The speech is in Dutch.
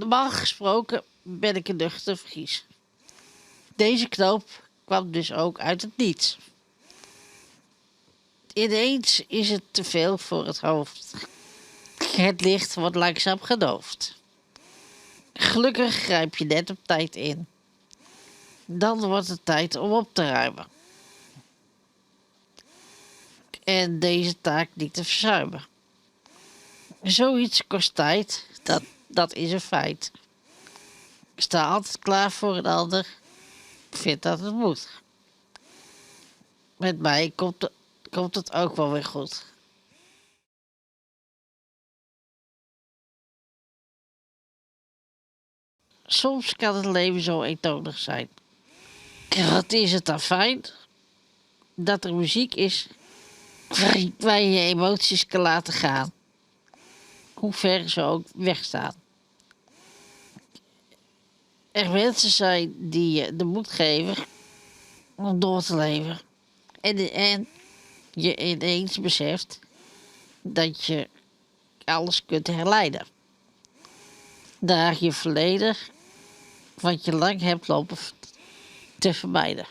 Normaal gesproken ben ik een nuchter Fries. Deze knoop kwam dus ook uit het niets. Ineens is het te veel voor het hoofd. Het licht wordt langzaam gedoofd. Gelukkig grijp je net op tijd in. Dan wordt het tijd om op te ruimen. En deze taak niet te verzuimen. Zoiets kost tijd, dat is een feit. Ik sta altijd klaar voor een ander. Ik vind dat het moet. Met mij komt het ook wel weer goed. Soms kan het leven zo eentonig zijn. En wat is het dan fijn dat er muziek is waar je je emoties kan laten gaan. Hoe ver ze ook wegstaan. Er mensen zijn die je de moed geven om door te leven. En je ineens beseft dat je alles kunt herleiden. Naar je verleden wat je lang hebt lopen te vermijden.